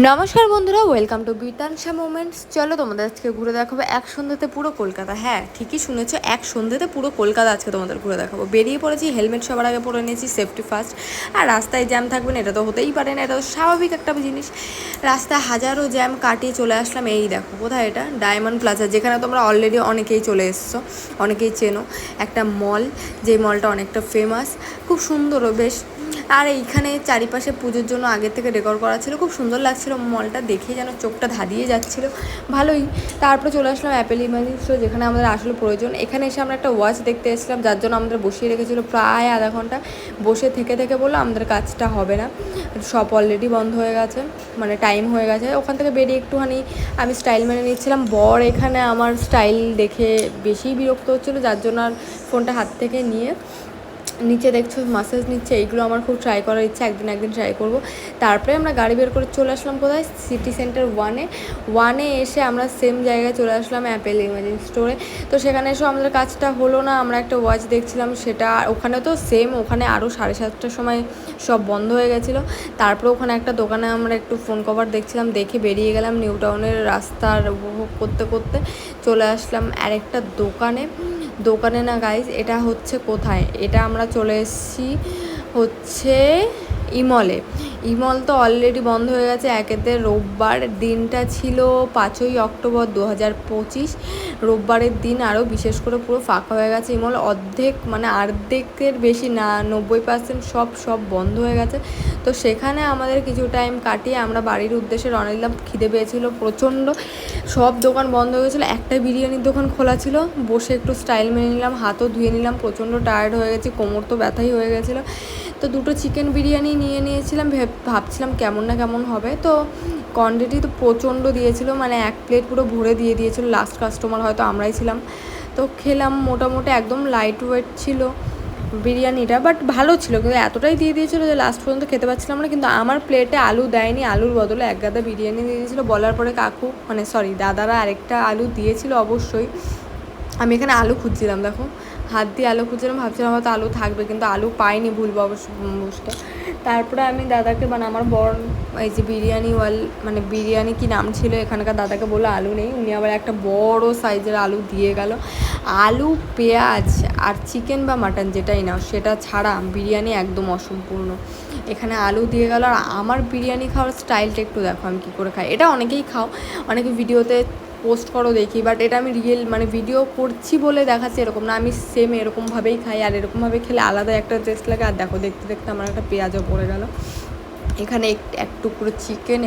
নমস্কার বন্ধুরা, welcome to গীতাংশা moments. চলো তোমাদের আজকে ঘুরে দেখাবো এক সন্ধ্যাতে পুরো কলকাতা। হ্যাঁ, ঠিকই শুনেছো, এক সন্ধ্যাতে পুরো কলকাতা আজকে তোমাদের ঘুরে দেখাবো। বেরিয়ে পড়েছি, হেলমেট সবার আগে পরে নিয়েছি, সেফটি ফার্স্ট। আর রাস্তায় জ্যাম থাকবে না, এটা তো হতেই পারে না, এটা তো স্বাভাবিক একটা জিনিস। রাস্তায় হাজারো জ্যাম কাটিয়ে চলে আসলাম। এই দেখো কোথায়, এটা ডায়মন্ড প্লাজা, যেখানে তোমরা অলরেডি অনেকেই চলে এসছো, অনেকেই চেনো। একটা মল, যে মলটা অনেকটা ফেমাস, খুব সুন্দরও বেশ। আর এইখানে চারিপাশে পুজোর জন্য আগের থেকে ডেকোর করা ছিল, খুব সুন্দর লাগছিল। মলটা দেখেই যেন চোখটা ধাঁধিয়ে যাচ্ছিলো, ভালোই। তারপরে চলে আসলাম অ্যাপেল ইমাজিন স্টোর, যেখানে আমাদের আসলে প্রয়োজন। এখানে এসে আমরা একটা ওয়াচ দেখতে এসেছিলাম, যার জন্য আমাদের বসিয়ে রেখেছিলো প্রায় আধা ঘন্টা। বসে থেকে থেকে বললো আমাদের কাজটা হবে না, শপ অলরেডি বন্ধ হয়ে গেছে, মানে টাইম হয়ে গেছে। ওখান থেকে বেরিয়ে একটুখানি আমি স্টাইল মেনে নিচ্ছিলাম। বর এখানে আমার স্টাইল দেখে বেশি বিরক্ত হচ্ছিলো, যার জন্য আর ফোনটা হাত থেকে নিয়ে নিচে দেখছো মাসাজ নিচ্ছে। এইগুলো আমার খুব ট্রাই করার ইচ্ছা, একদিন ট্রাই করবো। তারপরে আমরা গাড়ি বের করে চলে আসলাম কোথায়, সিটি সেন্টার ওয়ানে এসে আমরা সেম জায়গায় চলে আসলাম অ্যাপেল ইমাজিন স্টোরে। তো সেখানে এসেও আমাদের কাজটা হলো না। আমরা একটা ওয়াচ দেখছিলাম, সেটা ওখানে তো সেম, ওখানে আরও 7:30টার সময় সব বন্ধ হয়ে গেছিলো। তারপরে ওখানে একটা দোকানে আমরা একটু ফোন কভার দেখছিলাম, দেখে বেরিয়ে গেলাম নিউ টাউনের রাস্তার উপভোগ করতে করতে। চলে আসলাম আরেকটা দোকানে না গাইজ, এটা হচ্ছে কোথায়, এটা আমরা চলে এসেছি হচ্ছে ইমল তো অলরেডি বন্ধ হয়ে গেছে। একেতে রোববার দিনটা ছিল 5ই অক্টোবর 2025। রোববারের দিন আরও বিশেষ করে পুরো ফাঁকা হয়ে গেছে ইমল, অর্ধেকের বেশি না, 90% সব বন্ধ হয়ে গেছে। তো সেখানে আমাদের কিছু টাইম কাটিয়ে আমরা বাড়ির উদ্দেশ্যে রওনা দিলাম। খিদে পেয়েছিল প্রচণ্ড, সব দোকান বন্ধ হয়ে গেছিলো, একটা বিরিয়ানির দোকান খোলা ছিল। বসে একটু স্টাইল মেনে নিলাম, হাতও ধুয়ে নিলাম, প্রচণ্ড টায়ার্ড হয়ে গেছি, কোমর তো ব্যথাই হয়ে গেছিলো। তো 2টো চিকেন বিরিয়ানি নিয়ে নিয়েছিলাম, ভাবছিলাম কেমন না কেমন হবে। তো কোয়ান্টিটি তো প্রচণ্ড দিয়েছিল, মানে 1 প্লেট পুরো ভরে দিয়ে দিয়েছিলো। লাস্ট কাস্টমার হয়তো আমরাই ছিলাম। তো খেলাম, মোটামুটি একদম লাইট ওয়েট ছিল বিরিয়ানিটা, বাট ভালো ছিল, কিন্তু এতটাই দিয়ে দিয়েছিলো যে লাস্ট পর্যন্ত খেতে পারছিলাম না। কিন্তু আমার প্লেটে আলু দেয়নি, আলুর বদলে 1 গাদা বিরিয়ানি দিয়ে দিয়েছিলো। বলার পরে দাদারা আরেকটা আলু দিয়েছিল অবশ্যই। আমি এখানে আলু খুঁজছিলাম, দেখো হাত দিয়ে আলু খুঁজছিলাম, ভাবছিলাম হয়তো আলু থাকবে, কিন্তু আলু পাইনি, ভুলবো অবশ্য বুঝতে। তারপরে আমি দাদাকে, আমার বর, এই যে বিরিয়ানি কি নাম ছিল এখানকার, দাদাকে বললো আলু নেই। উনি আবার একটা বড় সাইজের আলু দিয়ে গেল। আলু, পেঁয়াজ আর চিকেন বা মাটন যেটাই নাও, সেটা ছাড়া বিরিয়ানি একদম অসম্পূর্ণ। এখানে আলু দিয়ে গেল। আর আমার বিরিয়ানি খাওয়ার স্টাইলটা একটু দেখো আমি কী করে খাই। এটা অনেকেই খাও, অনেকে ভিডিওতে পোস্ট করো দেখি, বাট এটা আমি ভিডিও করছি বলে দেখাচ্ছি এরকম না, আমি সেম এরকমভাবেই খাই। আর এরকমভাবে খেলে আলাদা একটা টেস্ট লাগে। আর দেখো দেখতে দেখতে আমার একটা পেঁয়াজও পড়ে গেল। এখানে এক টুকরো চিকেন,